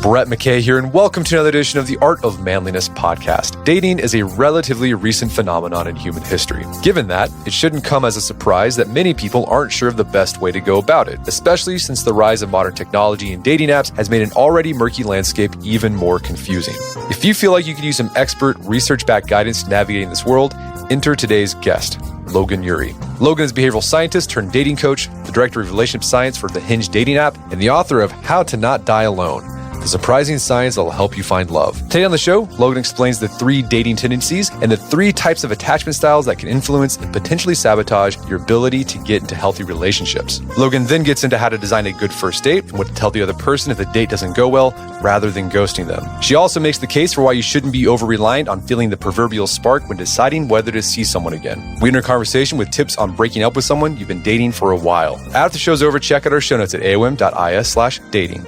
Brett McKay here, and welcome to another edition of the Art of Manliness podcast. Dating is a relatively recent phenomenon in human history. Given that, it shouldn't come as a surprise that many people aren't sure of the best way to go about it, especially since the rise of modern technology and dating apps has made an already murky landscape even more confusing. If you feel like you could use some expert, research-backed guidance navigating this world, enter today's guest, Logan Ury. Logan is a behavioral scientist turned dating coach, the director of relationship science for the Hinge dating app, and the author of How to Not Die Alone, the surprising science that will help you find love. Today on the show, Logan explains the 3 dating tendencies and the 3 types of attachment styles that can influence and potentially sabotage your ability to get into healthy relationships. Logan then gets into how to design a good first date and what to tell the other person if the date doesn't go well, rather than ghosting them. She also makes the case for why you shouldn't be over-reliant on feeling the proverbial spark when deciding whether to see someone again. We enter a conversation with tips on breaking up with someone you've been dating for a while. After the show's over, check out our show notes at aom.is/dating.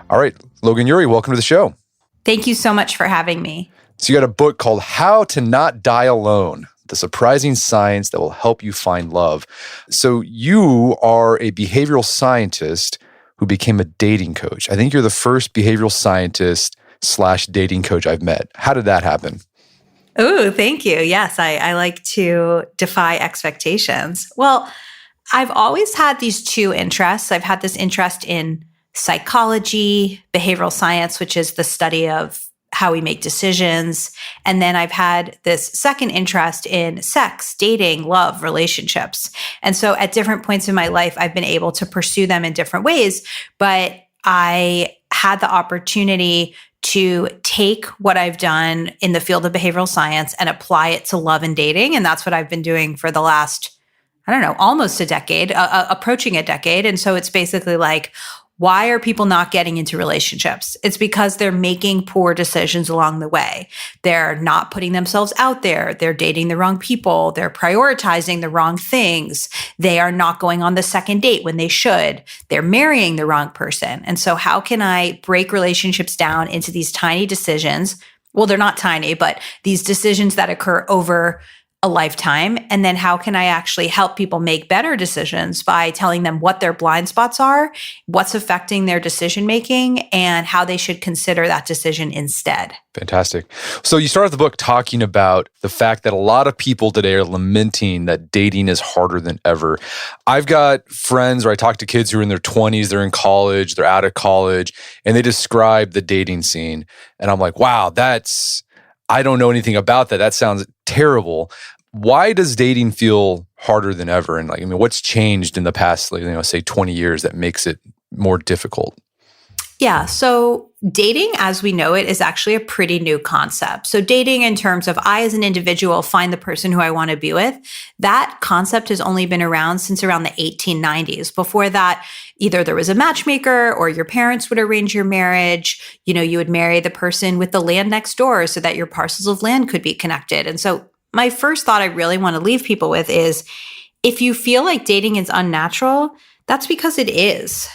All right, Logan Ury, welcome to the show. Thank you so much for having me. So you got a book called How to Not Die Alone, the surprising science that will help you find love. So you are a behavioral scientist who became a dating coach. I think you're the first behavioral scientist / dating coach I've met. How did that happen? Oh, thank you. Yes, I like to defy expectations. Well, I've always had these 2 interests. I've had this interest in psychology, behavioral science, which is the study of how we make decisions. And then I've had this second interest in sex, dating, love, relationships. And so at different points in my life, I've been able to pursue them in different ways. But I had the opportunity to take what I've done in the field of behavioral science and apply it to love and dating. And that's what I've been doing for the last, almost a decade, approaching a decade. And so it's basically like, why are people not getting into relationships? It's because they're making poor decisions along the way. They're not putting themselves out there. They're dating the wrong people. They're prioritizing the wrong things. They are not going on the second date when they should. They're marrying the wrong person. And so how can I break relationships down into these tiny decisions? Well, they're not tiny, but these decisions that occur over a lifetime. And then how can I actually help people make better decisions by telling them what their blind spots are, what's affecting their decision-making, and how they should consider that decision instead. Fantastic. So you started the book talking about the fact that a lot of people today are lamenting that dating is harder than ever. I've got friends, or I talk to kids who are in their 20s, they're in college, they're out of college, and they describe the dating scene. And I'm like, wow, I don't know anything about that. That sounds terrible. Why does dating feel harder than ever? And what's changed in the past, say 20 years that makes it more difficult? Yeah. So dating as we know it is actually a pretty new concept. So dating in terms of I as an individual find the person who I want to be with, that concept has only been around since around the 1890s. Before that, either there was a matchmaker or your parents would arrange your marriage. You would marry the person with the land next door so that your parcels of land could be connected. And so my first thought I really want to leave people with is if you feel like dating is unnatural, that's because it is.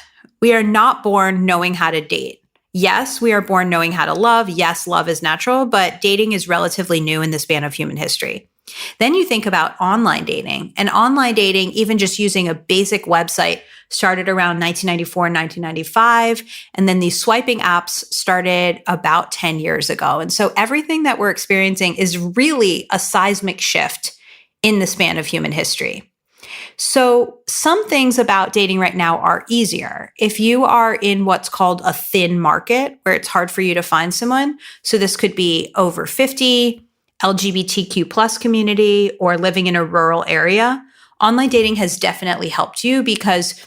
We are not born knowing how to date. Yes, we are born knowing how to love. Yes, love is natural, but dating is relatively new in the span of human history. Then you think about online dating. And online dating, even just using a basic website, started around 1994 and 1995. And then these swiping apps started about 10 years ago. And so everything that we're experiencing is really a seismic shift in the span of human history. So some things about dating right now are easier. If you are in what's called a thin market, where it's hard for you to find someone, so this could be over 50, LGBTQ plus community, or living in a rural area, online dating has definitely helped you because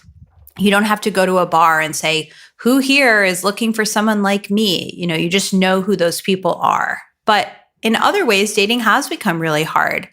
you don't have to go to a bar and say, who here is looking for someone like me? You just know who those people are. But in other ways, dating has become really hard.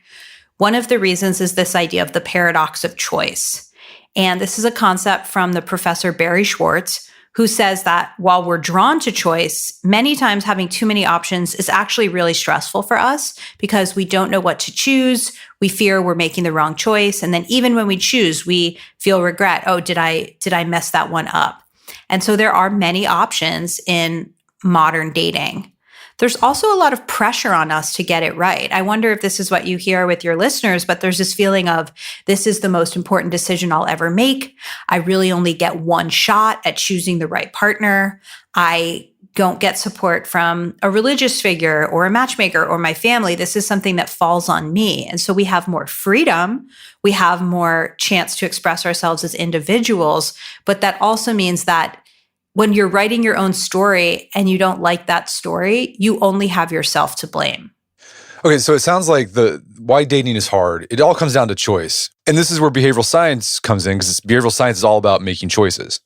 One of the reasons is this idea of the paradox of choice. And this is a concept from the professor Barry Schwartz, who says that while we're drawn to choice, many times having too many options is actually really stressful for us because we don't know what to choose. We fear we're making the wrong choice. And then even when we choose, we feel regret. Oh, did I mess that one up? And so there are many options in modern dating. There's also a lot of pressure on us to get it right. I wonder if this is what you hear with your listeners, but there's this feeling of this is the most important decision I'll ever make. I really only get one shot at choosing the right partner. I don't get support from a religious figure or a matchmaker or my family. This is something that falls on me. And so we have more freedom. We have more chance to express ourselves as individuals. But that also means that when you're writing your own story and you don't like that story, you only have yourself to blame. Okay, so it sounds like the why dating is hard. It all comes down to choice. And this is where behavioral science comes in, because behavioral science is all about making choices.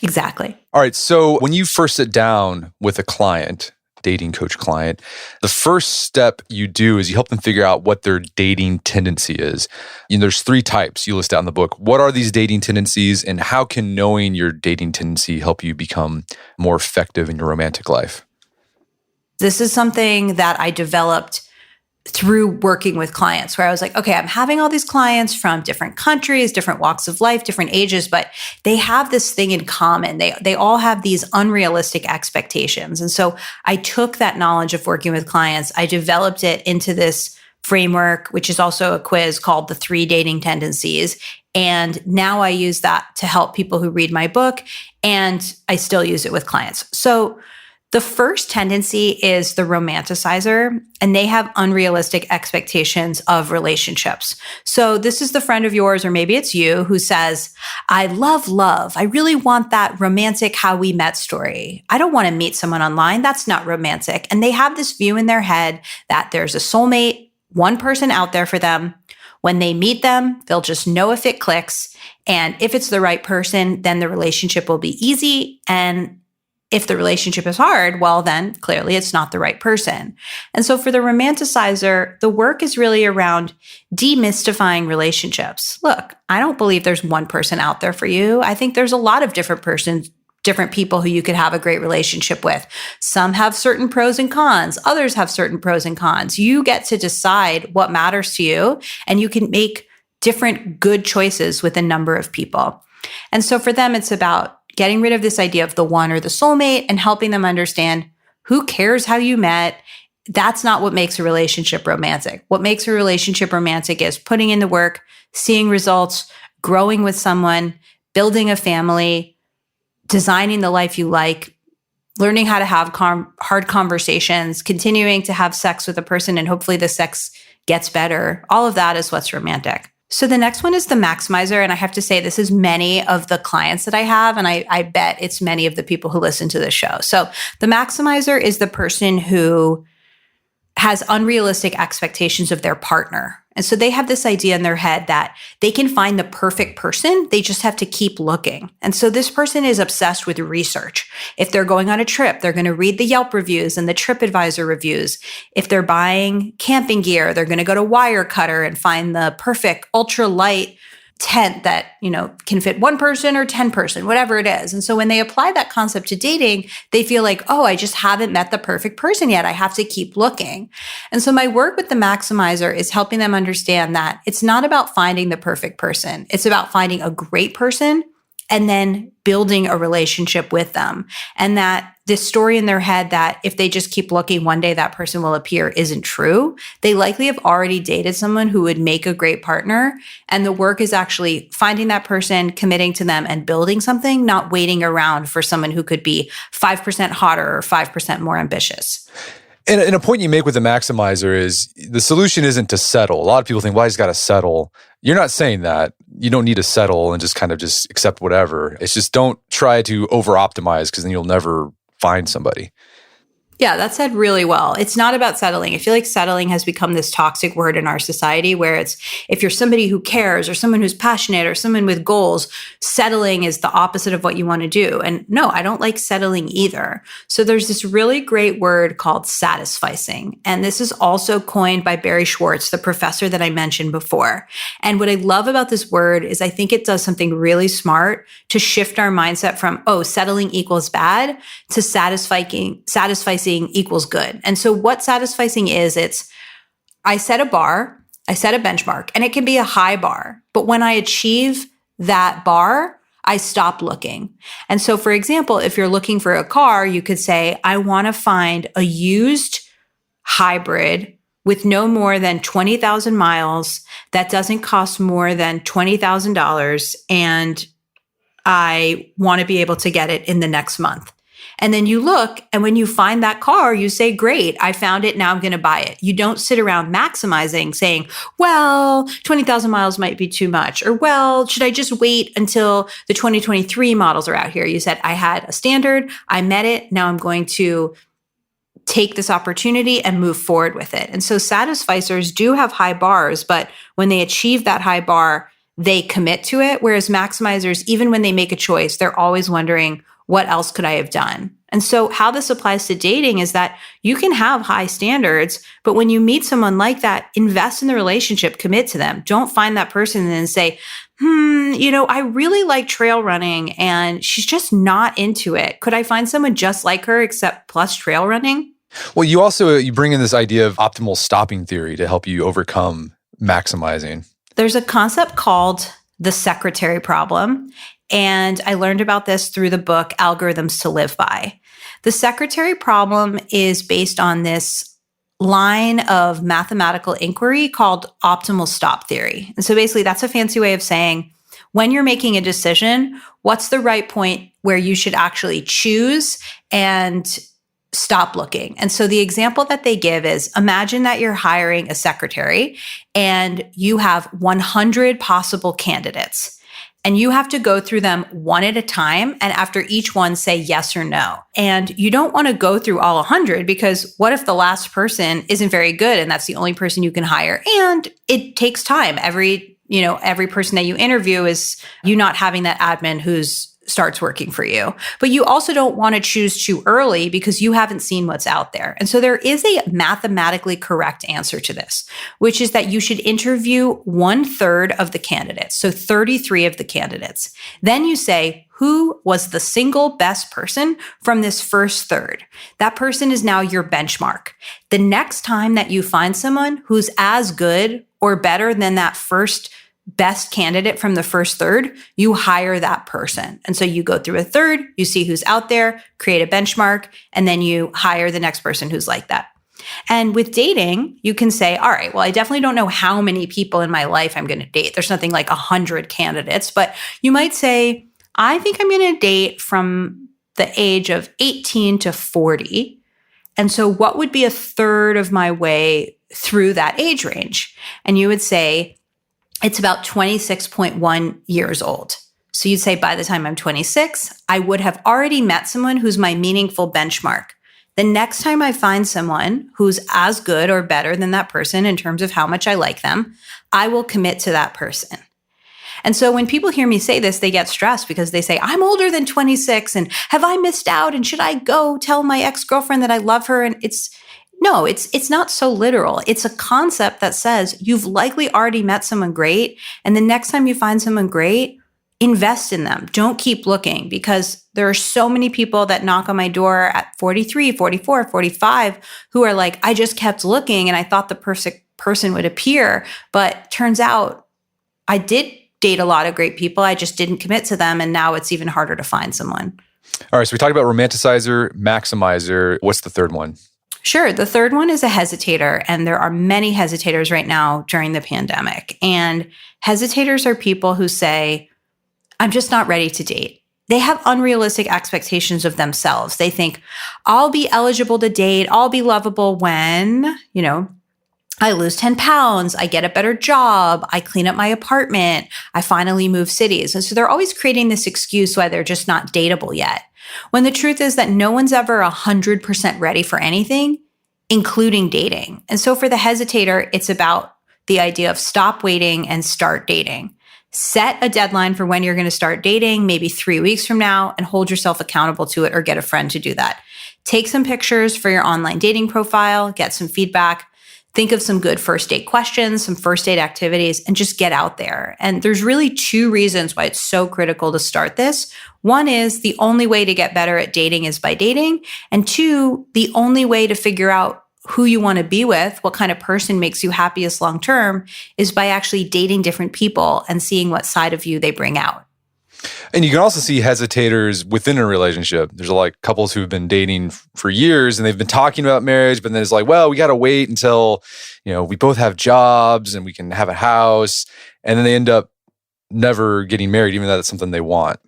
Exactly. All right, so when you first sit down with a client, dating coach client, the first step you do is you help them figure out what their dating tendency is. There's 3 types you list out in the book. What are these dating tendencies, and how can knowing your dating tendency help you become more effective in your romantic life? This is something that I developed through working with clients, where I was like, okay, I'm having all these clients from different countries, different walks of life, different ages, but they have this thing in common. They all have these unrealistic expectations. And so I took that knowledge of working with clients, I developed it into this framework, which is also a quiz called the 3 Dating Tendencies. And now I use that to help people who read my book, and I still use it with clients. So the first tendency is the romanticizer, and they have unrealistic expectations of relationships. So this is the friend of yours, or maybe it's you, who says, I love love. I really want that romantic how we met story. I don't want to meet someone online. That's not romantic. And they have this view in their head that there's a soulmate, one person out there for them. When they meet them, they'll just know if it clicks. And if it's the right person, then the relationship will be easy. And if the relationship is hard, well, then clearly it's not the right person. And so for the romanticizer, the work is really around demystifying relationships. Look, I don't believe there's one person out there for you. I think there's a lot of different people who you could have a great relationship with. Some have certain pros and cons. Others have certain pros and cons. You get to decide what matters to you, and you can make different good choices with a number of people. And so for them, it's about getting rid of this idea of the one or the soulmate and helping them understand who cares how you met. That's not what makes a relationship romantic. What makes a relationship romantic is putting in the work, seeing results, growing with someone, building a family, designing the life you like, learning how to have hard conversations, continuing to have sex with a person, and hopefully the sex gets better. All of that is what's romantic. So the next one is the maximizer. And I have to say, this is many of the clients that I have, and I bet it's many of the people who listen to this show. So the maximizer is the person who has unrealistic expectations of their partner. And so they have this idea in their head that they can find the perfect person. They just have to keep looking. And so this person is obsessed with research. If they're going on a trip, they're going to read the Yelp reviews and the TripAdvisor reviews. If they're buying camping gear, they're going to go to Wirecutter and find the perfect ultralight tent that, can fit 1 person or 10 person, whatever it is. And so when they apply that concept to dating, they feel like, oh, I just haven't met the perfect person yet. I have to keep looking. And so my work with the maximizer is helping them understand that it's not about finding the perfect person. It's about finding a great person and then building a relationship with them. And that this story in their head that if they just keep looking, one day that person will appear isn't true. They likely have already dated someone who would make a great partner. And the work is actually finding that person, committing to them, and building something, not waiting around for someone who could be 5% hotter or 5% more ambitious. And a point you make with the maximizer is the solution isn't to settle. A lot of people think, well, I just got to settle. You're not saying that. You don't need to settle and just accept whatever. It's just don't try to over-optimize, because then you'll never find somebody. Yeah, that said really well. It's not about settling. I feel like settling has become this toxic word in our society, where it's if you're somebody who cares or someone who's passionate or someone with goals, settling is the opposite of what you want to do. And no, I don't like settling either. So there's this really great word called satisficing. And this is also coined by Barry Schwartz, the professor that I mentioned before. And what I love about this word is I think it does something really smart to shift our mindset from, oh, settling equals bad, to satisficing equals good. And so what satisficing is, it's I set a bar, I set a benchmark, and it can be a high bar. But when I achieve that bar, I stop looking. And so, for example, if you're looking for a car, you could say, I want to find a used hybrid with no more than 20,000 miles that doesn't cost more than $20,000. And I want to be able to get it in the next month. And then you look, and when you find that car, you say, great, I found it. Now I'm going to buy it. You don't sit around maximizing saying, well, 20,000 miles might be too much. Or, well, should I just wait until the 2023 models are out here? You said, I had a standard. I met it. Now I'm going to take this opportunity and move forward with it. And so satisficers do have high bars, but when they achieve that high bar, they commit to it. Whereas maximizers, even when they make a choice, they're always wondering, what else could I have done? And so how this applies to dating is that you can have high standards, but when you meet someone like that, invest in the relationship, commit to them. Don't find that person and then say, I really like trail running and she's just not into it. Could I find someone just like her except plus trail running? Well, you bring in this idea of optimal stopping theory to help you overcome maximizing. There's a concept called the secretary problem. And I learned about this through the book, Algorithms to Live By. The secretary problem is based on this line of mathematical inquiry called optimal stop theory. And so basically that's a fancy way of saying, when you're making a decision, what's the right point where you should actually choose and stop looking? And so the example that they give is, imagine that you're hiring a secretary and you have 100 possible candidates. And you have to go through them one at a time. And after each one, say yes or no. And you don't want to go through all 100 because what if the last person isn't very good and that's the only person you can hire? And it takes time. Every person that you interview is you not having that admin who's starts working for you. But you also don't want to choose too early because you haven't seen what's out there. And so there is a mathematically correct answer to this, which is that you should interview 1/3 of the candidates. So 33 of the candidates. Then you say, who was the single best person from this first third? That person is now your benchmark. The next time that you find someone who's as good or better than that first best candidate from the first third, you hire that person. And so you go through a third, you see who's out there, create a benchmark, and then you hire the next person who's like that. And with dating, you can say, all right, well, I definitely don't know how many people in my life I'm going to date. There's nothing like 100 candidates, but you might say, I think I'm going to date from the age of 18 to 40. And so what would be a third of my way through that age range? And you would say, it's about 26.1 years old. So you'd say by the time I'm 26, I would have already met someone who's my meaningful benchmark. The next time I find someone who's as good or better than that person in terms of how much I like them, I will commit to that person. And so when people hear me say this, they get stressed because they say, I'm older than 26 and have I missed out? And should I go tell my ex-girlfriend that I love her? And it's not so literal. It's a concept that says you've likely already met someone great. And the next time you find someone great, invest in them. Don't keep looking because there are so many people that knock on my door at 43, 44, 45 who are like, I just kept looking and I thought the perfect person would appear. But turns out I did date a lot of great people. I just didn't commit to them. And now it's even harder to find someone. All right. So we talked about romanticizer, maximizer. What's the third one? Sure. The third one is a hesitator. And there are many hesitators right now during the pandemic. And hesitators are people who say, I'm just not ready to date. They have unrealistic expectations of themselves. They think, I'll be eligible to date. I'll be lovable when, I lose 10 pounds. I get a better job. I clean up my apartment. I finally move cities. And so they're always creating this excuse why they're just not dateable yet. When the truth is that no one's ever 100% ready for anything, including dating. And so for the hesitator, it's about the idea of stop waiting and start dating. Set a deadline for when you're going to start dating, maybe 3 weeks from now, and hold yourself accountable to it or get a friend to do that. Take some pictures for your online dating profile, get some feedback. Think of some good first date questions, some first date activities, and just get out there. And there's really two reasons why it's so critical to start this. One is the only way to get better at dating is by dating. And two, the only way to figure out who you want to be with, what kind of person makes you happiest long-term, is by actually dating different people and seeing what side of you they bring out. And you can also see hesitators within a relationship. There's like couples who've been dating for years and they've been talking about marriage, but then it's like, well, we got to wait until, we both have jobs and we can have a house. And then they end up never getting married, even though that's something they want.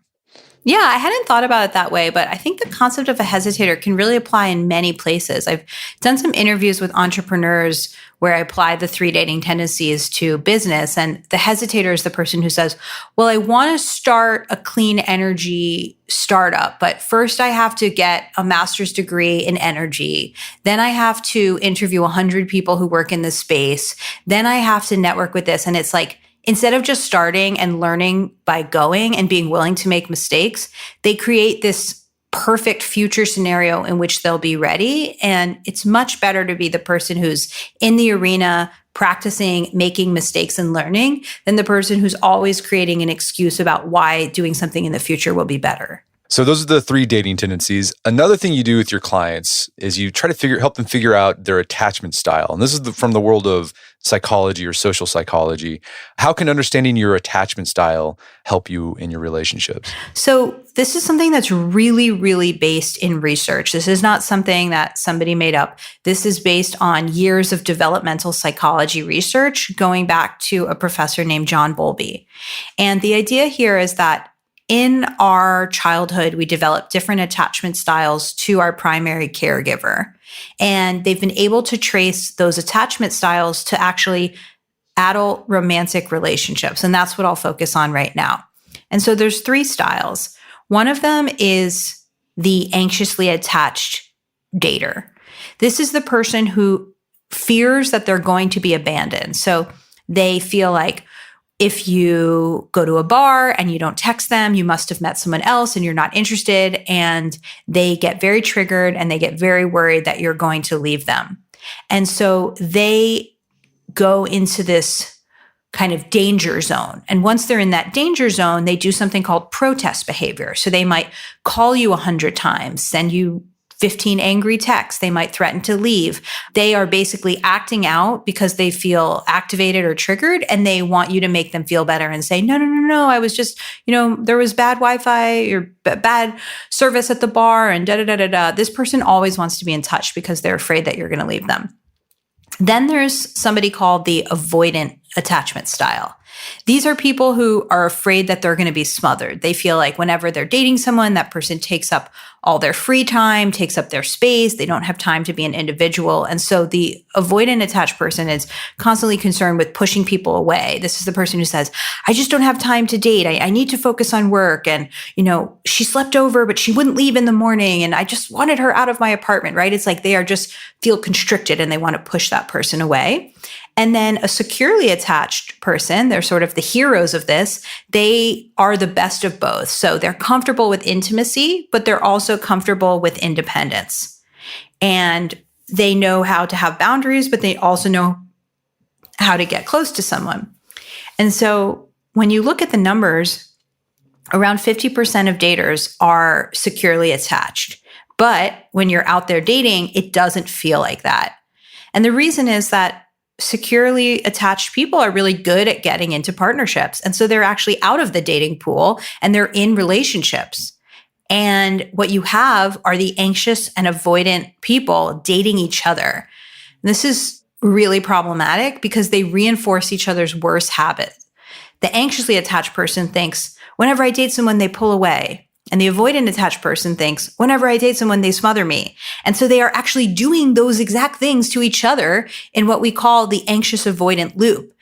Yeah, I hadn't thought about it that way, but I think the concept of a hesitator can really apply in many places. I've done some interviews with entrepreneurs where I apply the 3 dating tendencies to business. And the hesitator is the person who says, well, I want to start a clean energy startup, but first I have to get a master's degree in energy. Then I have to interview 100 people who work in this space. Then I have to network with this. And it's like, instead of just starting and learning by going and being willing to make mistakes, they create this perfect future scenario in which they'll be ready. And it's much better to be the person who's in the arena, practicing, making mistakes and learning than the person who's always creating an excuse about why doing something in the future will be better. So those are the 3 dating tendencies. Another thing you do with your clients is you try to help them figure out their attachment style. And this is from the world of psychology or social psychology. How can understanding your attachment style help you in your relationships? So this is something that's really, really based in research. This is not something that somebody made up. This is based on years of developmental psychology research going back to a professor named John Bowlby. And the idea here is that in our childhood, we develop different attachment styles to our primary caregiver. And they've been able to trace those attachment styles to actually adult romantic relationships. And that's what I'll focus on right now. And so there's 3 styles. One of them is the anxiously attached dater. This is the person who fears that they're going to be abandoned. So they feel like, if you go to a bar and you don't text them, you must have met someone else and you're not interested. And they get very triggered and they get very worried that you're going to leave them. And so they go into this kind of danger zone. And once they're in that danger zone, they do something called protest behavior. So they might call you 100 times, send you 15 angry texts. They might threaten to leave. They are basically acting out because they feel activated or triggered, and they want you to make them feel better and say, no, I was just, there was bad Wi-Fi or bad service at the bar and da-da-da-da-da. This person always wants to be in touch because they're afraid that you're going to leave them. Then there's somebody called the avoidant attachment style. These are people who are afraid that they're going to be smothered. They feel like whenever they're dating someone, that person takes up all their free time, takes up their space. They don't have time to be an individual. And so the avoidant attached person is constantly concerned with pushing people away. This is the person who says, I just don't have time to date. I need to focus on work. And, she slept over, but she wouldn't leave in the morning. And I just wanted her out of my apartment, right? It's like they are just feel constricted and they want to push that person away. And then a securely attached person, they're sort of the heroes of this. They are the best of both. So they're comfortable with intimacy, but they're also comfortable with independence. And they know how to have boundaries, but they also know how to get close to someone. And so when you look at the numbers, around 50% of daters are securely attached. But when you're out there dating, it doesn't feel like that. And the reason is that securely attached people are really good at getting into partnerships. And so they're actually out of the dating pool and they're in relationships. And what you have are the anxious and avoidant people dating each other. And this is really problematic because they reinforce each other's worst habits. The anxiously attached person thinks, whenever I date someone, they pull away. And the avoidant attached person thinks, whenever I date someone, they smother me. And so they are actually doing those exact things to each other in what we call the anxious avoidant loop.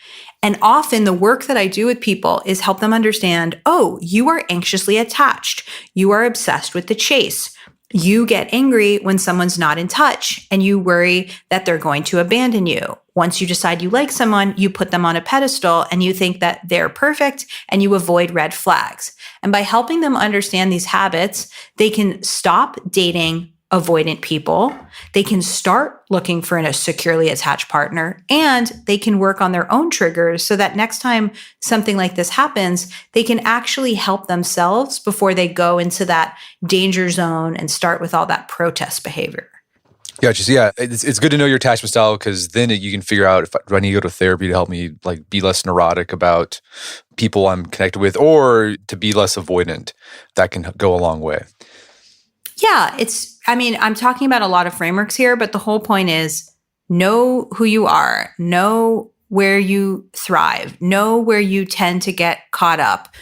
And often the work that I do with people is help them understand, oh, you are anxiously attached. You are obsessed with the chase. You get angry when someone's not in touch and you worry that they're going to abandon you. Once you decide you like someone, you put them on a pedestal and you think that they're perfect and you avoid red flags. And by helping them understand these habits, they can stop dating avoidant people. They can start looking for a securely attached partner, and they can work on their own triggers so that next time something like this happens, they can actually help themselves before they go into that danger zone and start with all that protest behavior. Gotcha. So yeah, it's good to know your attachment style because then you can figure out if do I need to go to therapy to help me like be less neurotic about people I'm connected with or to be less avoidant. That can go a long way. Yeah, I'm talking about a lot of frameworks here, but the whole point is know who you are, know where you thrive, know where you tend to get caught up,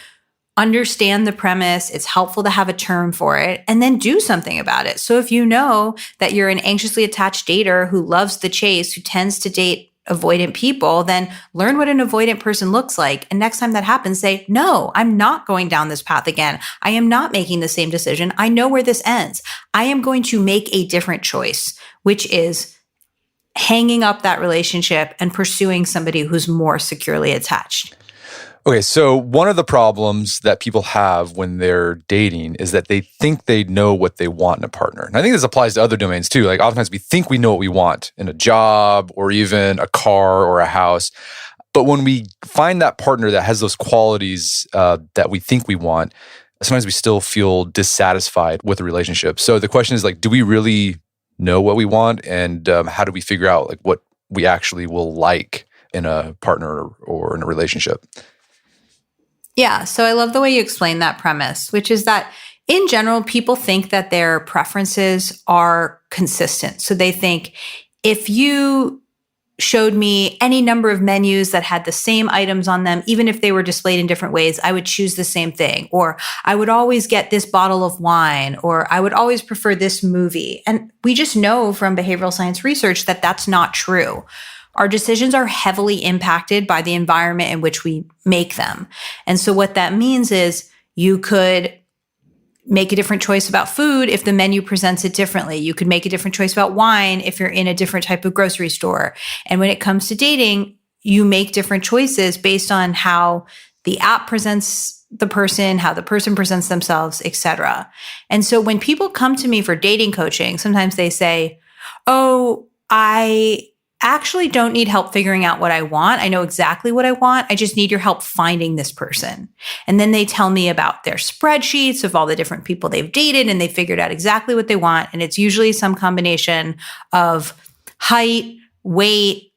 understand the premise. It's helpful to have a term for it and then do something about it. So if you know that you're an anxiously attached dater who loves the chase, who tends to date avoidant people, then learn what an avoidant person looks like. And next time that happens, say, no, I'm not going down this path again. I am not making the same decision. I know where this ends. I am going to make a different choice, which is hanging up that relationship and pursuing somebody who's more securely attached. Okay, so one of the problems that people have when they're dating is that they think they know what they want in a partner. And I think this applies to other domains too. Like oftentimes we think we know what we want in a job or even a car or a house. But when we find that partner that has those qualities that we think we want, sometimes we still feel dissatisfied with the relationship. So the question is like, do we really know what we want? And how do we figure out like what we actually will like in a partner or in a relationship? Yeah. So I love the way you explain that premise, which is that in general, people think that their preferences are consistent. So they think if you showed me any number of menus that had the same items on them, even if they were displayed in different ways, I would choose the same thing. Or I would always get this bottle of wine, or I would always prefer this movie. And we just know from behavioral science research that that's not true. Our decisions are heavily impacted by the environment in which we make them. And so what that means is you could make a different choice about food if the menu presents it differently. You could make a different choice about wine if you're in a different type of grocery store. And when it comes to dating, you make different choices based on how the app presents the person, how the person presents themselves, etc. And so when people come to me for dating coaching, sometimes they say, oh, I actually don't need help figuring out what I want. I know exactly what I want. I just need your help finding this person. And then they tell me about their spreadsheets of all the different people they've dated and they figured out exactly what they want. And it's usually some combination of height, weight,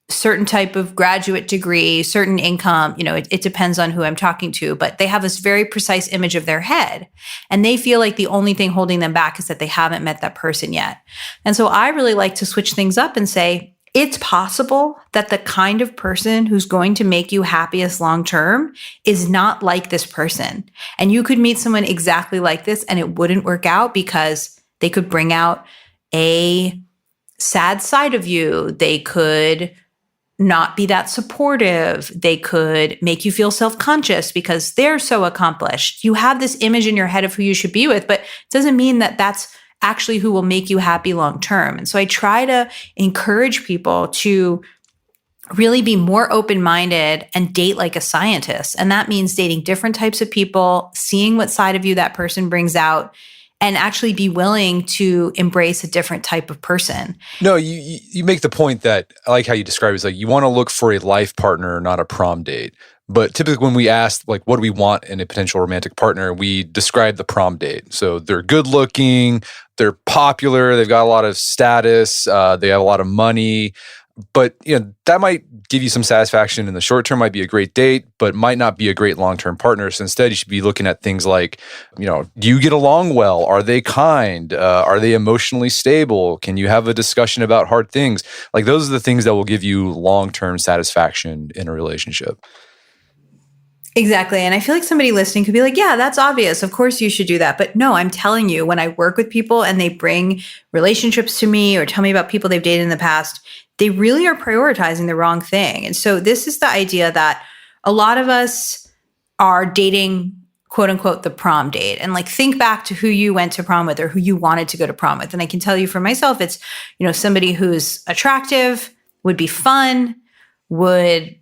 certain type of graduate degree, certain income. It depends on who I'm talking to, but they have this very precise image of their head. And they feel like the only thing holding them back is that they haven't met that person yet. And so I really like to switch things up and say, it's possible that the kind of person who's going to make you happiest long-term is not like this person. And you could meet someone exactly like this and it wouldn't work out because they could bring out a sad side of you. They could not be that supportive. They could make you feel self-conscious because they're so accomplished. You have this image in your head of who you should be with, but it doesn't mean that that's actually who will make you happy long-term. And so I try to encourage people to really be more open-minded and date like a scientist. And that means dating different types of people, seeing what side of you that person brings out, and actually be willing to embrace a different type of person. No, you make the point that I like how you describe it. It's like you want to look for a life partner, not a prom date. But typically when we ask, like, what do we want in a potential romantic partner, we describe the prom date. So they're good looking, they're popular, they've got a lot of status, they have a lot of money. But that might give you some satisfaction in the short term, might be a great date, but might not be a great long-term partner. So instead, you should be looking at things like, do you get along well? Are they kind? Are they emotionally stable? Can you have a discussion about hard things? Like those are the things that will give you long-term satisfaction in a relationship. Exactly. And I feel like somebody listening could be like, yeah, that's obvious. Of course you should do that. But no, I'm telling you, when I work with people and they bring relationships to me or tell me about people they've dated in the past, they really are prioritizing the wrong thing. And so this is the idea that a lot of us are dating, quote unquote, the prom date. And like, think back to who you went to prom with or who you wanted to go to prom with. And I can tell you for myself, it's, somebody who's attractive, would be fun, would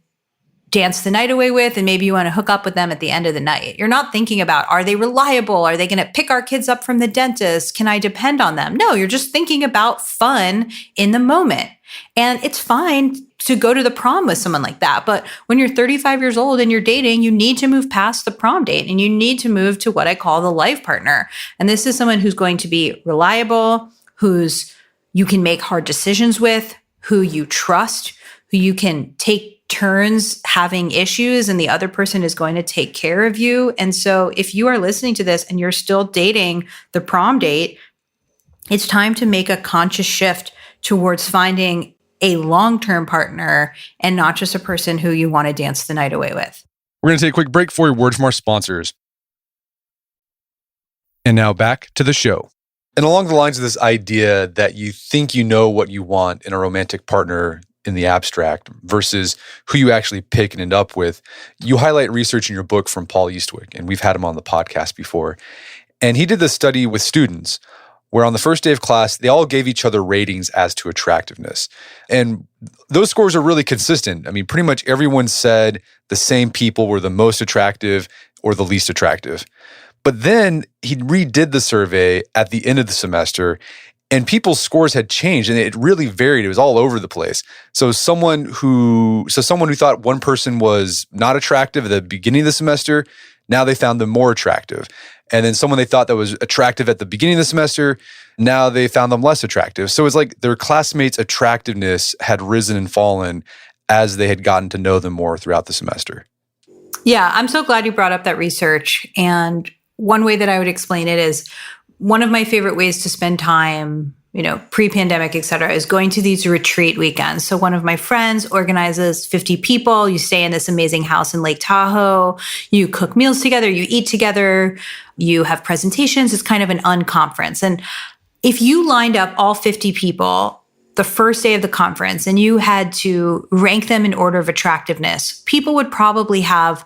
dance the night away with, and maybe you want to hook up with them at the end of the night. You're not thinking about, are they reliable? Are they going to pick our kids up from the dentist? Can I depend on them? No, you're just thinking about fun in the moment. And it's fine to go to the prom with someone like that. But when you're 35 years old and you're dating, you need to move past the prom date and you need to move to what I call the life partner. And this is someone who's going to be reliable, who's you can make hard decisions with, who you trust, who you can take turns having issues and the other person is going to take care of you. And so if you are listening to this and you're still dating the prom date, it's time to make a conscious shift towards finding a long-term partner and not just a person who you want to dance the night away with. We're going to take a quick break for a word from our sponsors. And now back to the show. And along the lines of this idea that you think you know what you want in a romantic partner in the abstract versus who you actually pick and end up with, you highlight research in your book from Paul Eastwick, and we've had him on the podcast before. And he did this study with students where on the first day of class, they all gave each other ratings as to attractiveness. And those scores are really consistent. I mean, pretty much everyone said the same people were the most attractive or the least attractive. But then he redid the survey at the end of the semester, and people's scores had changed, and it really varied. It was all over the place. So someone who thought one person was not attractive at the beginning of the semester, now they found them more attractive. And then someone they thought that was attractive at the beginning of the semester, now they found them less attractive. So it's like their classmates' attractiveness had risen and fallen as they had gotten to know them more throughout the semester. Yeah, I'm so glad you brought up that research. And one way that I would explain it is one of my favorite ways to spend time, pre-pandemic, et cetera, is going to these retreat weekends. So one of my friends organizes 50 people. You stay in this amazing house in Lake Tahoe. You cook meals together. You eat together. You have presentations. It's kind of an unconference. And if you lined up all 50 people the first day of the conference and you had to rank them in order of attractiveness, people would probably have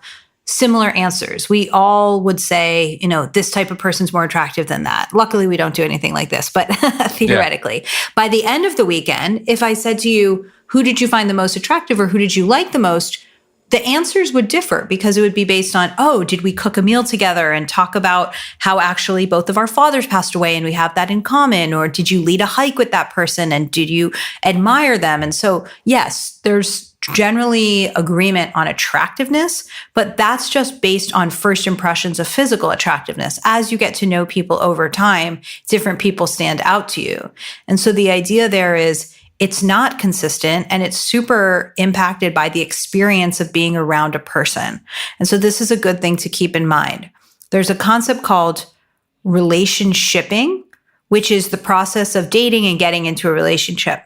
similar answers. We all would say, this type of person's more attractive than that. Luckily, we don't do anything like this, but theoretically. Yeah. By the end of the weekend, if I said to you, who did you find the most attractive or who did you like the most? The answers would differ because it would be based on, did we cook a meal together and talk about how actually both of our fathers passed away and we have that in common? Or did you lead a hike with that person and did you admire them? And so, yes, there's generally agreement on attractiveness, but that's just based on first impressions of physical attractiveness. As you get to know people over time, different people stand out to you. And so the idea there is it's not consistent and it's super impacted by the experience of being around a person. And so this is a good thing to keep in mind. There's a concept called relationshipping, which is the process of dating and getting into a relationship.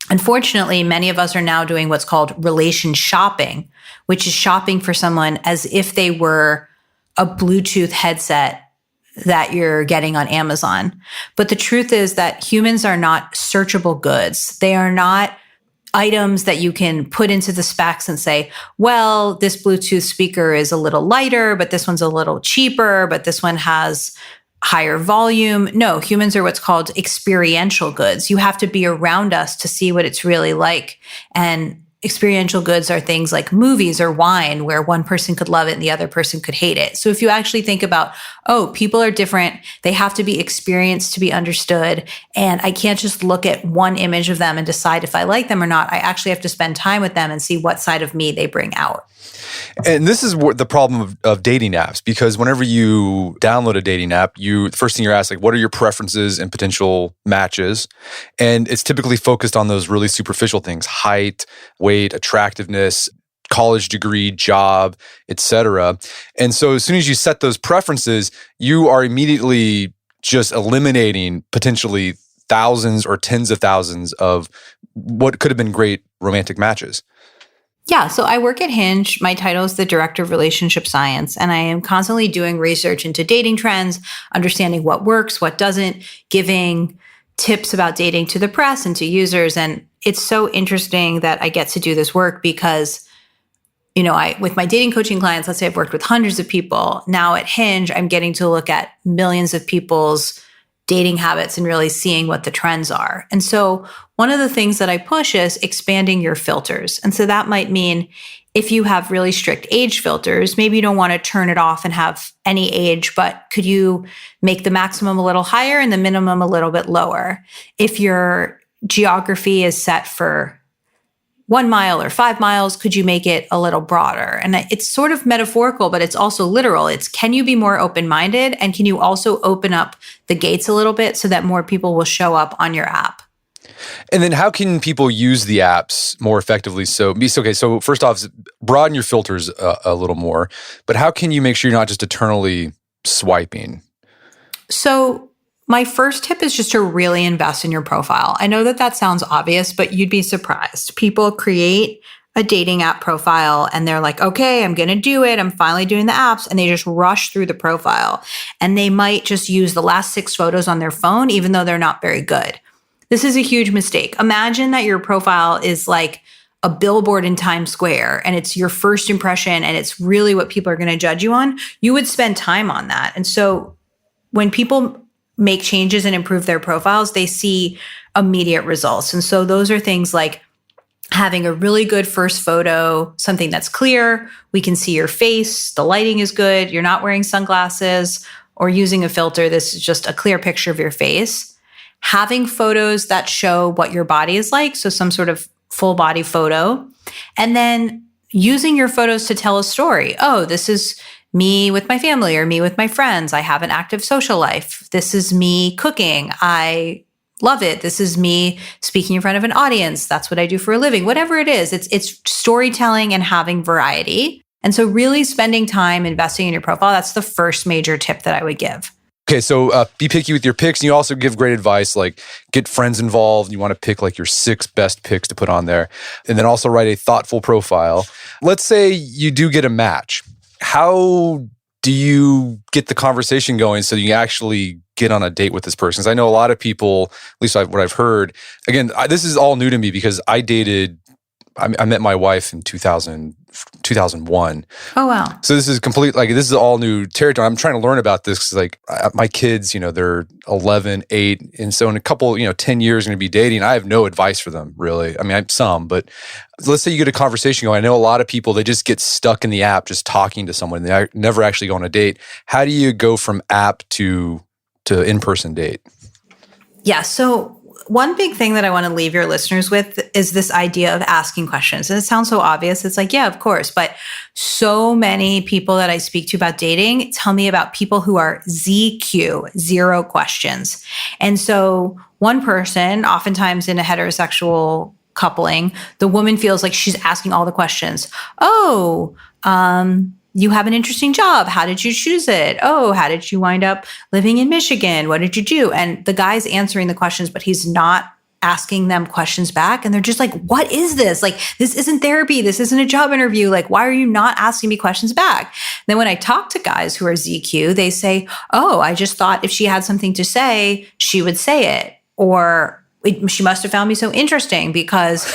Unfortunately, many of us are now doing what's called relation shopping, which is shopping for someone as if they were a Bluetooth headset that you're getting on Amazon. But the truth is that humans are not searchable goods. They are not items that you can put into the specs and say, well, this Bluetooth speaker is a little lighter, but this one's a little cheaper, but this one has higher volume. No, humans are what's called experiential goods. You have to be around us to see what it's really like. And experiential goods are things like movies or wine, where one person could love it and the other person could hate it. So if you actually think about, people are different, they have to be experienced to be understood. And I can't just look at one image of them and decide if I like them or not. I actually have to spend time with them and see what side of me they bring out. And this is what the problem of dating apps, because whenever you download a dating app, the first thing you're asked, what are your preferences and potential matches? And it's typically focused on those really superficial things: height, weight, attractiveness, college degree, job, etc. And so as soon as you set those preferences, you are immediately just eliminating potentially thousands or tens of thousands of what could have been great romantic matches. Yeah, so I work at Hinge. My title is the Director of Relationship Science, and I am constantly doing research into dating trends, understanding what works, what doesn't, giving tips about dating to the press and to users. And it's so interesting that I get to do this work because, with my dating coaching clients, let's say I've worked with hundreds of people. Now at Hinge, I'm getting to look at millions of people's dating habits and really seeing what the trends are. And so one of the things that I push is expanding your filters. And so that might mean if you have really strict age filters, maybe you don't want to turn it off and have any age, but could you make the maximum a little higher and the minimum a little bit lower? If your geography is set for 1 mile or 5 miles, could you make it a little broader? And it's sort of metaphorical, but it's also literal. It's, can you be more open-minded? And can you also open up the gates a little bit so that more people will show up on your app? And then how can people use the apps more effectively? So first off, broaden your filters a little more, but how can you make sure you're not just eternally swiping? So my first tip is just to really invest in your profile. I know that sounds obvious, but you'd be surprised. People create a dating app profile and they're like, okay, I'm going to do it. I'm finally doing the apps. And they just rush through the profile. And they might just use the last 6 photos on their phone, even though they're not very good. This is a huge mistake. Imagine that your profile is like a billboard in Times Square and it's your first impression and it's really what people are going to judge you on. You would spend time on that. And so when people make changes and improve their profiles, they see immediate results. And so those are things like having a really good first photo, something that's clear, we can see your face, the lighting is good, you're not wearing sunglasses or using a filter. This is just a clear picture of your face. Having photos that show what your body is like, so some sort of full body photo. And then using your photos to tell a story. Oh, this is me with my family or me with my friends. I have an active social life. This is me cooking. I love it. This is me speaking in front of an audience. That's what I do for a living. Whatever it is, it's storytelling and having variety. And so really spending time investing in your profile, that's the first major tip that I would give. Okay, so be picky with your picks. And you also give great advice, like get friends involved. You want to pick like your 6 best picks to put on there. And then also write a thoughtful profile. Let's say you do get a match. How do you get the conversation going so you actually get on a date with this person? Because I know a lot of people, at least what I've heard, again, this is all new to me because I met my wife in 2001. Oh, wow. So this is this is all new territory. I'm trying to learn about this because my kids, they're 11, 8. And so in a couple, 10 years going to be dating. I have no advice for them really. I mean, I have some, but let's say you get a conversation going. I know a lot of people, they just get stuck in the app, just talking to someone. They never actually go on a date. How do you go from app to in-person date? Yeah. So one big thing that I want to leave your listeners with is this idea of asking questions. And it sounds so obvious. It's like, yeah, of course. But so many people that I speak to about dating tell me about people who are ZQ, 0 questions. And so one person, oftentimes in a heterosexual coupling, the woman feels like she's asking all the questions. Oh, you have an interesting job. How did you choose it? Oh, how did you wind up living in Michigan? What did you do? And the guy's answering the questions, but he's not asking them questions back. And they're just like, what is this? Like, this isn't therapy. This isn't a job interview. Like, why are you not asking me questions back? Then when I talk to guys who are ZQ, they say, oh, I just thought if she had something to say, she would say it. Or she must have found me so interesting because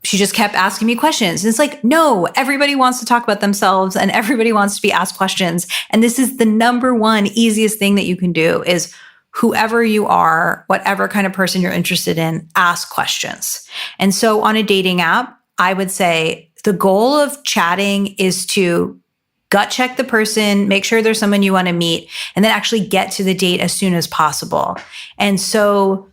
she just kept asking me questions. And it's like, no, everybody wants to talk about themselves and everybody wants to be asked questions. And this is the number one easiest thing that you can do is whoever you are, whatever kind of person you're interested in, ask questions. And so on a dating app, I would say the goal of chatting is to gut check the person, make sure there's someone you want to meet, and then actually get to the date as soon as possible. And so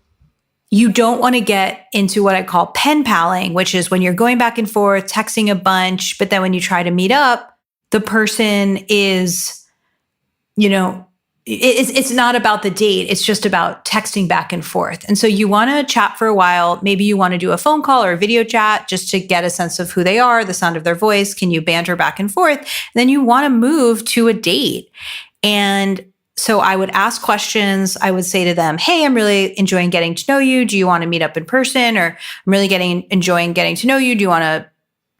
you don't want to get into what I call pen paling, which is when you're going back and forth, texting a bunch, but then when you try to meet up, the person is, it's not about the date. It's just about texting back and forth. And so you want to chat for a while. Maybe you want to do a phone call or a video chat just to get a sense of who they are, the sound of their voice. Can you banter back and forth? And then you want to move to a date. And so I would ask questions. I would say to them, hey, I'm really enjoying getting to know you. Do you want to meet up in person? Or I'm really enjoying getting to know you. Do you want to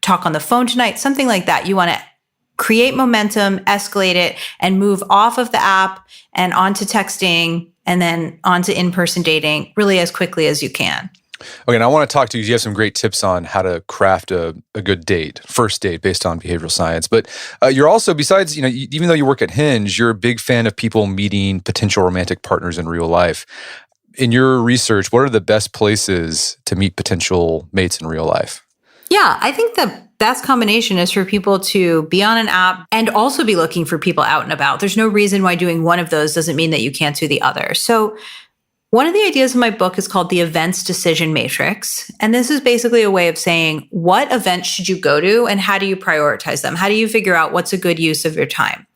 talk on the phone tonight? Something like that. You want to create momentum, escalate it, and move off of the app and onto texting and then onto in-person dating really as quickly as you can. Okay, and I want to talk to you. You have some great tips on how to craft a good date, first date based on behavioral science. But you're also, besides, even though you work at Hinge, you're a big fan of people meeting potential romantic partners in real life. In your research, what are the best places to meet potential mates in real life? Yeah, I think the best combination is for people to be on an app and also be looking for people out and about. There's no reason why doing one of those doesn't mean that you can't do the other. So One of the ideas in my book is called the events decision matrix. And this is basically a way of saying, what events should you go to and how do you prioritize them? How do you figure out what's a good use of your time?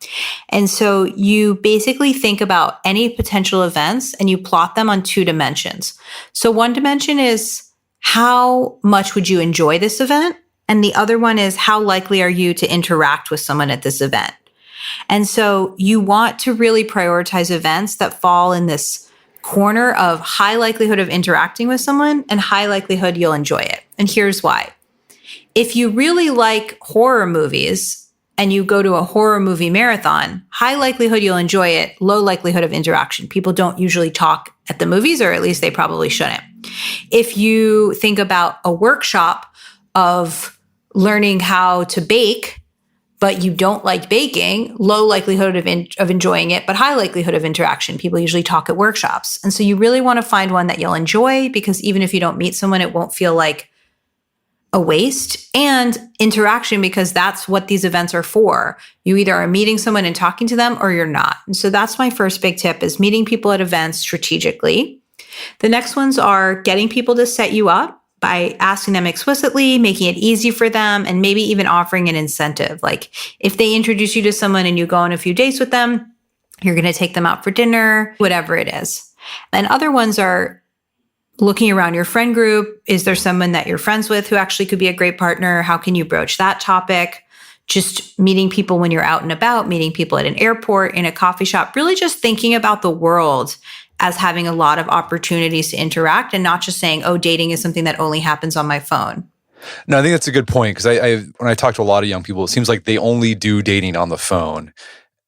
And so you basically think about any potential events and you plot them on 2 dimensions. So one dimension is how much would you enjoy this event? And the other one is how likely are you to interact with someone at this event? And so you want to really prioritize events that fall in this corner of high likelihood of interacting with someone and high likelihood you'll enjoy it. And here's why. If you really like horror movies and you go to a horror movie marathon, high likelihood you'll enjoy it, low likelihood of interaction. People don't usually talk at the movies, or at least they probably shouldn't. If you think about a workshop of learning how to bake, but you don't like baking, low likelihood of enjoying it, but high likelihood of interaction. People usually talk at workshops. And so you really want to find one that you'll enjoy, because even if you don't meet someone, it won't feel like a waste. And interaction, because that's what these events are for. You either are meeting someone and talking to them or you're not. And so that's my first big tip, is meeting people at events strategically. The next ones are getting people to set you up by asking them explicitly, making it easy for them, and maybe even offering an incentive. Like if they introduce you to someone and you go on a few dates with them, you're going to take them out for dinner, whatever it is. And other ones are looking around your friend group. Is there someone that you're friends with who actually could be a great partner? How can you broach that topic? Just meeting people when you're out and about, meeting people at an airport, in a coffee shop, really just thinking about the world as having a lot of opportunities to interact, and not just saying, oh, dating is something that only happens on my phone. No, I think that's a good point, because I when I talk to a lot of young people, it seems like they only do dating on the phone.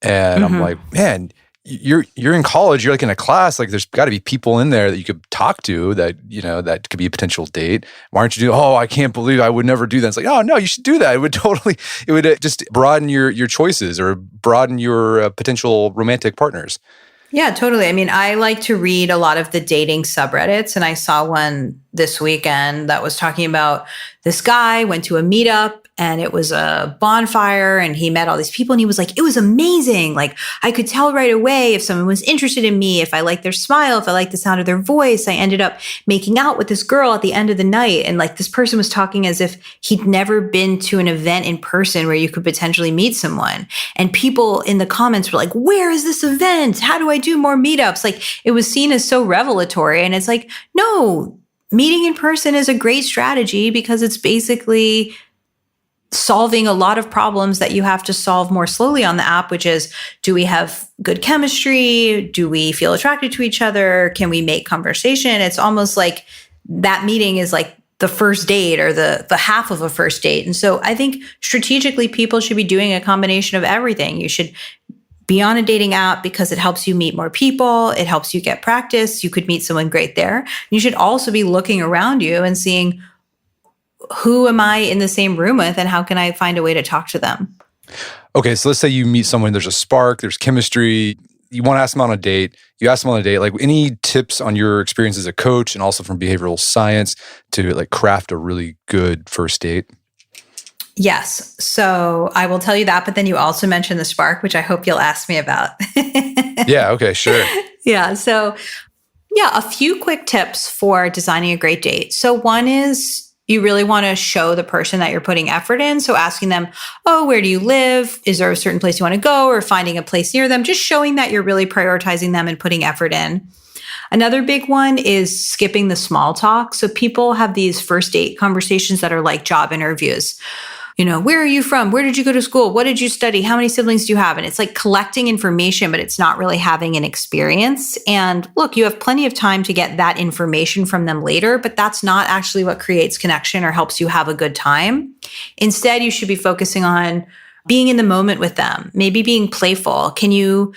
And I'm like, man, you're in college, you're like in a class, like there's got to be people in there that you could talk to that, that could be a potential date. Why aren't you I can't believe I would never do that. It's like, oh no, you should do that. It would just broaden your choices, or broaden your potential romantic partners. Yeah, totally. I mean, I like to read a lot of the dating subreddits, and I saw one this weekend that was talking about this guy went to a meetup and it was a bonfire and he met all these people and he was like, it was amazing. Like I could tell right away if someone was interested in me, if I liked their smile, if I liked the sound of their voice. I ended up making out with this girl at the end of the night. And like this person was talking as if he'd never been to an event in person where you could potentially meet someone. And people in the comments were like, where is this event? How do I do more meetups? Like it was seen as so revelatory. And it's like, no, meeting in person is a great strategy, because it's basically solving a lot of problems that you have to solve more slowly on the app, which is, do we have good chemistry? Do we feel attracted to each other? Can we make conversation? It's almost like that meeting is like the first date, or the half of a first date. And so I think strategically people should be doing a combination of everything. You should be on a dating app because it helps you meet more people. It helps you get practice. You could meet someone great there. You should also be looking around you and seeing, who am I in the same room with, and how can I find a way to talk to them? Okay, so let's say you meet someone, there's a spark, there's chemistry, you want to ask them on a date, like any tips on your experience as a coach and also from behavioral science to like craft a really good first date? Yes. So I will tell you that, but then you also mentioned the spark, which I hope you'll ask me about. Yeah, okay, sure. Yeah. So a few quick tips for designing a great date. So one is, you really want to show the person that you're putting effort in. So asking them, oh, where do you live? Is there a certain place you want to go? Or finding a place near them, just showing that you're really prioritizing them and putting effort in. Another big one is skipping the small talk. So people have these first date conversations that are like job interviews. Where are you from? Where did you go to school? What did you study? How many siblings do you have? And it's like collecting information, but it's not really having an experience. And look, you have plenty of time to get that information from them later, but that's not actually what creates connection or helps you have a good time. Instead, you should be focusing on being in the moment with them, maybe being playful. Can you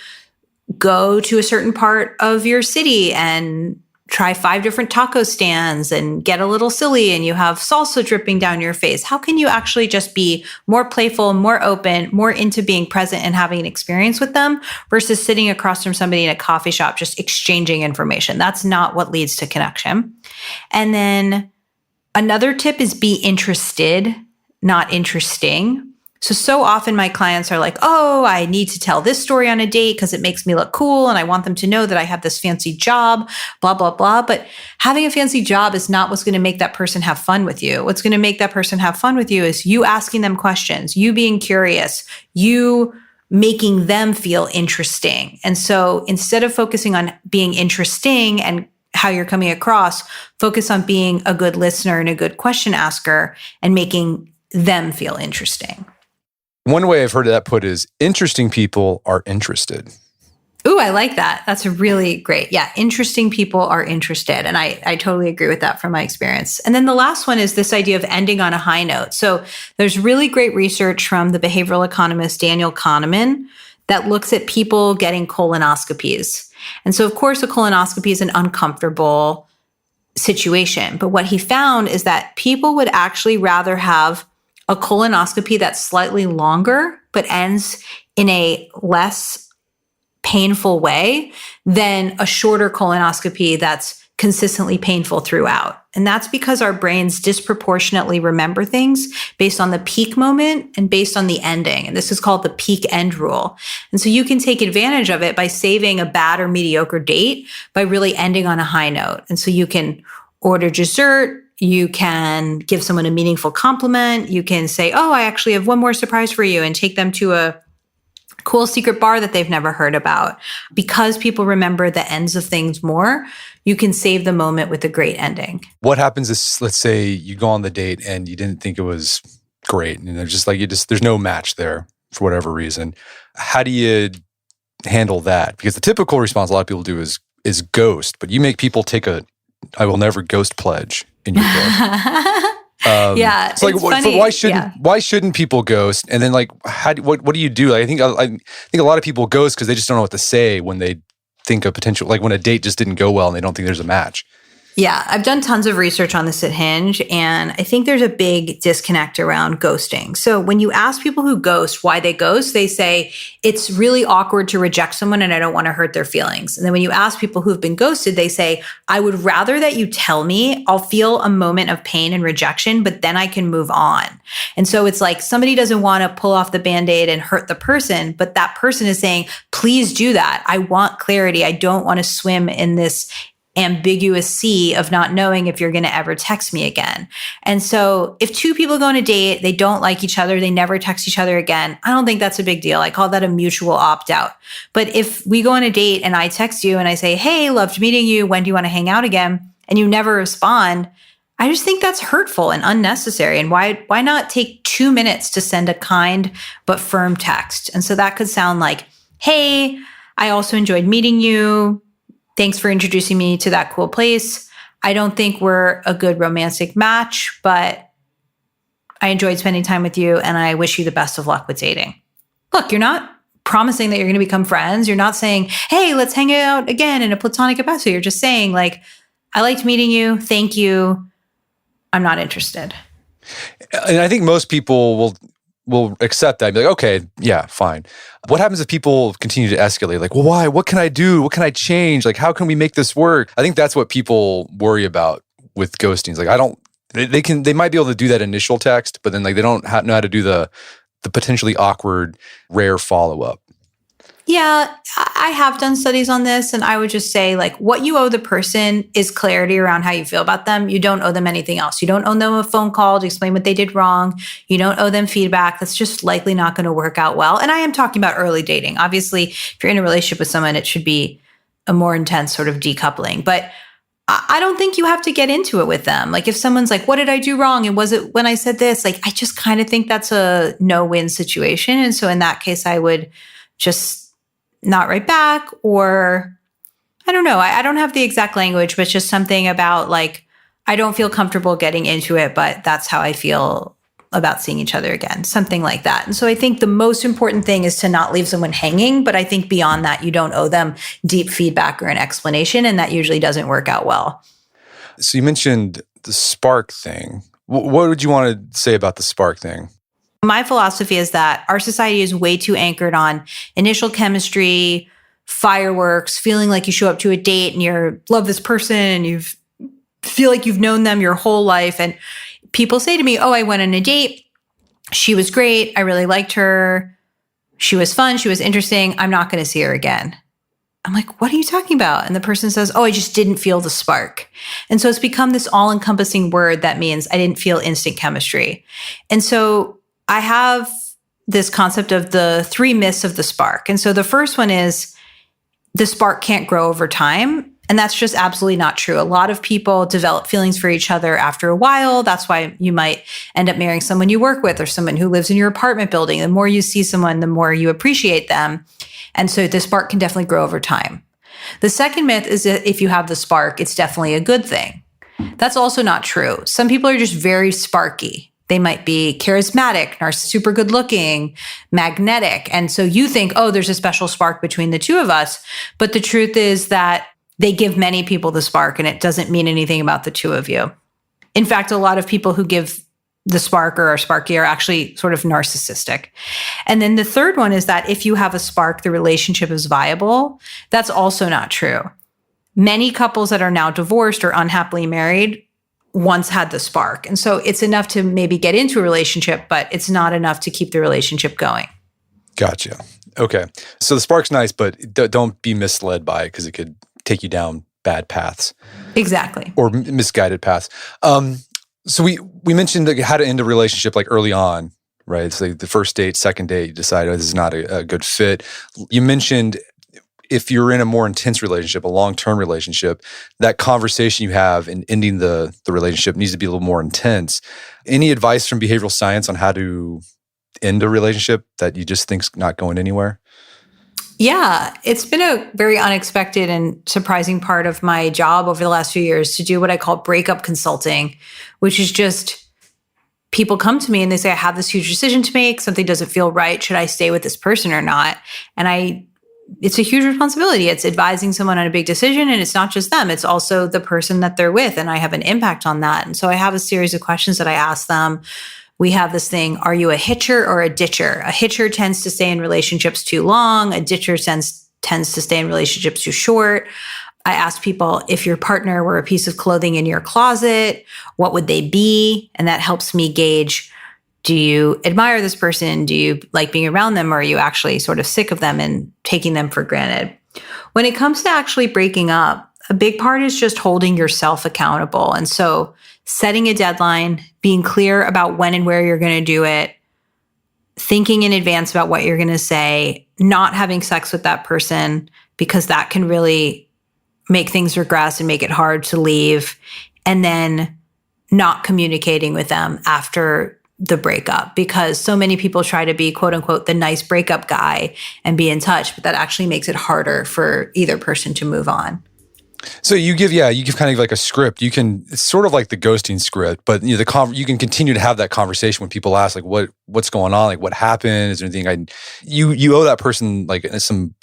go to a certain part of your city and try 5 different taco stands and get a little silly and you have salsa dripping down your face? How can you actually just be more playful, more open, more into being present and having an experience with them versus sitting across from somebody in a coffee shop just exchanging information? That's not what leads to connection. And then another tip is be interested, not interesting. So often my clients are like, oh, I need to tell this story on a date because it makes me look cool. And I want them to know that I have this fancy job, blah, blah, blah. But having a fancy job is not what's going to make that person have fun with you. What's going to make that person have fun with you is you asking them questions, you being curious, you making them feel interesting. And so instead of focusing on being interesting and how you're coming across, focus on being a good listener and a good question asker and making them feel interesting. One way I've heard that put is interesting people are interested. Ooh, I like that. That's really great. Yeah, interesting people are interested. And I totally agree with that from my experience. And then the last one is this idea of ending on a high note. So there's really great research from the behavioral economist Daniel Kahneman that looks at people getting colonoscopies. And so, of course, a colonoscopy is an uncomfortable situation. But what he found is that people would actually rather have a colonoscopy that's slightly longer, but ends in a less painful way than a shorter colonoscopy that's consistently painful throughout. And that's because our brains disproportionately remember things based on the peak moment and based on the ending. And this is called the peak end rule. And so you can take advantage of it by saving a bad or mediocre date by really ending on a high note. And so you can order dessert, you can give someone a meaningful compliment. You can say, oh, I actually have one more surprise for you, and take them to a cool secret bar that they've never heard about. Because people remember the ends of things more, you can save the moment with a great ending. What happens is, let's say you go on the date and you didn't think it was great, and there's just like, there's no match there for whatever reason. How do you handle that? Because the typical response a lot of people do is ghost, but you make people take a I will never ghost pledge in your book. Yeah, it's like, why shouldn't people ghost? And then like, what do you do? Like, I think a lot of people ghost because they just don't know what to say when they think of potential, like when a date just didn't go well and they don't think there's a match. Yeah, I've done tons of research on this at Hinge, and I think there's a big disconnect around ghosting. So when you ask people who ghost why they ghost, they say, it's really awkward to reject someone and I don't want to hurt their feelings. And then when you ask people who've been ghosted, they say, I would rather that you tell me. I'll feel a moment of pain and rejection, but then I can move on. And so it's like somebody doesn't want to pull off the Band-Aid and hurt the person, but that person is saying, please do that. I want clarity. I don't want to swim in this ambiguous sea of not knowing if you're going to ever text me again. And so if two people go on a date, they don't like each other, they never text each other again, I don't think that's a big deal. I call that a mutual opt-out. But if we go on a date and I text you and I say, hey, loved meeting you, when do you want to hang out again? And you never respond, I just think that's hurtful and unnecessary. And why not take 2 minutes to send a kind but firm text? And so that could sound like, hey, I also enjoyed meeting you. Thanks for introducing me to that cool place. I don't think we're a good romantic match, but I enjoyed spending time with you and I wish you the best of luck with dating. Look, you're not promising that you're going to become friends. You're not saying, hey, let's hang out again in a platonic capacity. You're just saying like, I liked meeting you. Thank you. I'm not interested. And I think most people will accept that and be like, okay, yeah, fine. What happens if people continue to escalate? Like, well, why? What can I do? What can I change? Like, how can we make this work? I think that's what people worry about with ghosting. It's like, they might be able to do that initial text, but then like they don't know how to do the potentially awkward, rare follow-up. Yeah, I have done studies on this, and I would just say like what you owe the person is clarity around how you feel about them. You don't owe them anything else. You don't owe them a phone call to explain what they did wrong. You don't owe them feedback. That's just likely not going to work out well. And I am talking about early dating. Obviously, if you're in a relationship with someone, it should be a more intense sort of decoupling. But I don't think you have to get into it with them. Like if someone's like, what did I do wrong? And was it when I said this? Like, I just kind of think that's a no-win situation. And so in that case, I would just not write back, or I don't know. I don't have the exact language, but just something about like, I don't feel comfortable getting into it, but that's how I feel about seeing each other again, something like that. And so I think the most important thing is to not leave someone hanging. But I think beyond that, you don't owe them deep feedback or an explanation. And that usually doesn't work out well. So you mentioned the spark thing. What would you want to say about the spark thing? My philosophy is that our society is way too anchored on initial chemistry, fireworks, feeling like you show up to a date and you love this person and you feel like you've known them your whole life. And people say to me, oh, I went on a date She was great. I really liked her. She was fun. She was interesting. I'm not going to see her again. I'm like, what are you talking about? And the person says, oh, I just didn't feel the spark. And so it's become this all-encompassing word that means I didn't feel instant chemistry. And so I have this concept of the 3 myths of the spark. And so the first one is the spark can't grow over time. And that's just absolutely not true. A lot of people develop feelings for each other after a while. That's why you might end up marrying someone you work with or someone who lives in your apartment building. The more you see someone, the more you appreciate them. And so the spark can definitely grow over time. The second myth is that if you have the spark, it's definitely a good thing. That's also not true. Some people are just very sparky. They might be charismatic, super good looking, magnetic. And so you think, oh, there's a special spark between the two of us. But the truth is that they give many people the spark, and it doesn't mean anything about the two of you. In fact, a lot of people who give the spark or are sparky are actually sort of narcissistic. And then the third one is that if you have a spark, the relationship is viable. That's also not true. Many couples that are now divorced or unhappily married once had the spark. And so it's enough to maybe get into a relationship, but it's not enough to keep the relationship going. Gotcha. Okay. So the spark's nice, but don't be misled by it because it could take you down bad paths. Exactly. Or misguided paths. So we mentioned how to end a relationship like early on, right? It's like the first date, second date, you decide, oh, this is not a good fit. You mentioned if you're in a more intense relationship, a long-term relationship, that conversation you have in ending the relationship needs to be a little more intense. Any advice from behavioral science on how to end a relationship that you just think's not going anywhere? Yeah, it's been a very unexpected and surprising part of my job over the last few years to do what I call breakup consulting, which is just people come to me and they say, I have this huge decision to make. Something doesn't feel right. Should I stay with this person or not? And it's a huge responsibility. It's advising someone on a big decision, and it's not just them. It's also the person that they're with, and I have an impact on that. And so I have a series of questions that I ask them. We have this thing, are you a hitcher or a ditcher? A hitcher tends to stay in relationships too long. A ditcher tends to stay in relationships too short. I ask people, if your partner were a piece of clothing in your closet, what would they be? And that helps me gauge, do you admire this person? Do you like being around them? Or are you actually sort of sick of them and taking them for granted? When it comes to actually breaking up, a big part is just holding yourself accountable. And so setting a deadline, being clear about when and where you're going to do it, thinking in advance about what you're going to say, not having sex with that person, because that can really make things regress and make it hard to leave, and then not communicating with them after the breakup, because so many people try to be, quote unquote, the nice breakup guy and be in touch, but that actually makes it harder for either person to move on. So you give kind of like a script. It's sort of like the ghosting script, but you can continue to have that conversation when people ask, like, what's going on? Like, what happened? Is there anything you owe that person like some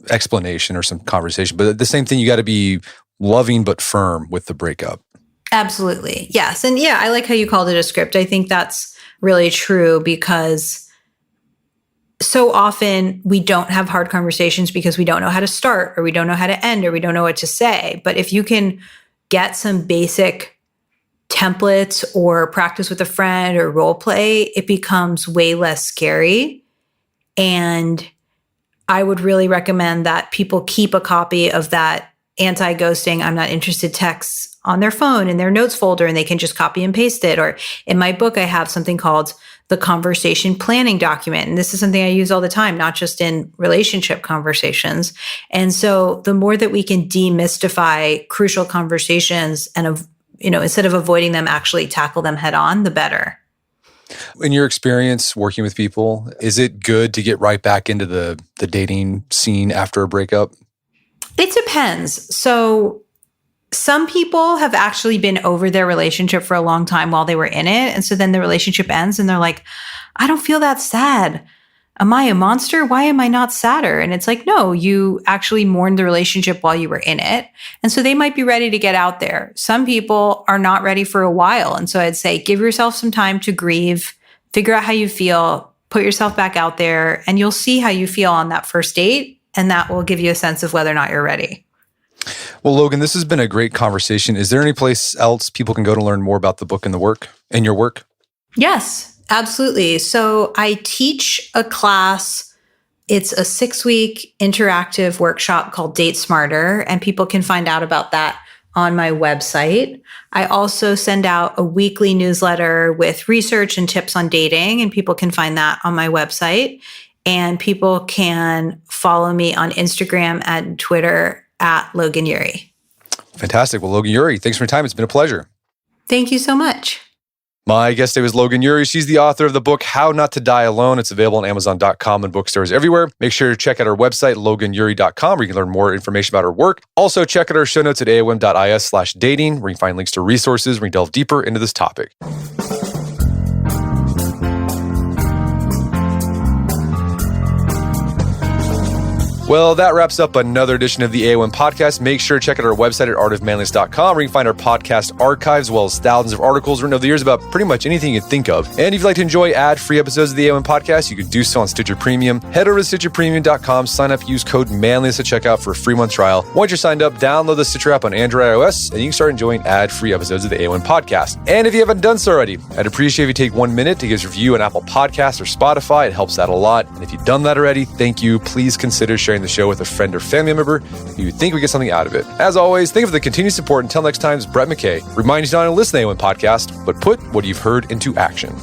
explanation or some conversation, but the same thing, you got to be loving but firm with the breakup. Absolutely. Yes. And yeah, I like how you called it a script. I think that's really true, because so often we don't have hard conversations because we don't know how to start, or we don't know how to end, or we don't know what to say. But if you can get some basic templates or practice with a friend or role play, it becomes way less scary. And I would really recommend that people keep a copy of that anti-ghosting, I'm not interested texts on their phone in their notes folder, and they can just copy and paste it. Or in my book, I have something called the conversation planning document. And this is something I use all the time, not just in relationship conversations. And so the more that we can demystify crucial conversations and, instead of avoiding them, actually tackle them head on, the better. In your experience working with people, is it good to get right back into the dating scene after a breakup? It depends. So some people have actually been over their relationship for a long time while they were in it. And so then the relationship ends and they're like, I don't feel that sad. Am I a monster? Why am I not sadder? And it's like, no, you actually mourned the relationship while you were in it. And so they might be ready to get out there. Some people are not ready for a while. And so I'd say, give yourself some time to grieve, figure out how you feel, put yourself back out there, and you'll see how you feel on that first date. And that will give you a sense of whether or not you're ready. Well, Logan, this has been a great conversation. Is there any place else people can go to learn more about the book and your work? Yes. Absolutely. So I teach a class. It's a 6-week interactive workshop called Date Smarter, and people can find out about that on my website. I also send out a weekly newsletter with research and tips on dating, and people can find that on my website. And people can follow me on Instagram and Twitter at Logan Yuri. Fantastic. Well, Logan Yuri, thanks for your time. It's been a pleasure. Thank you so much. My guest today was Logan Yuri. She's the author of the book, How Not to Die Alone. It's available on Amazon.com and bookstores everywhere. Make sure to check out our website, loganyuri.com, where you can learn more information about her work. Also, check out our show notes at aom.is/dating, where you can find links to resources where you delve deeper into this topic. Well, that wraps up another edition of the AOM podcast. Make sure to check out our website at artofmanliness.com, where you can find our podcast archives, as well as thousands of articles written over the years about pretty much anything you can think of. And if you'd like to enjoy ad-free episodes of the AOM podcast, you can do so on Stitcher Premium. Head over to stitcherpremium.com, sign up, use code manliness to check out for a free month trial. Once you're signed up, download the Stitcher app on Android or iOS, and you can start enjoying ad-free episodes of the AOM podcast. And if you haven't done so already, I'd appreciate if you take 1 minute to give us a review on Apple Podcasts or Spotify. It helps out a lot. And if you've done that already, thank you. Please consider sharing the show with a friend or family member who you think would get something out of it. As always, thank you for the continued support. Until next time, it's Brett McKay. Remind you to not only listen to the AOM podcast, but put what you've heard into action.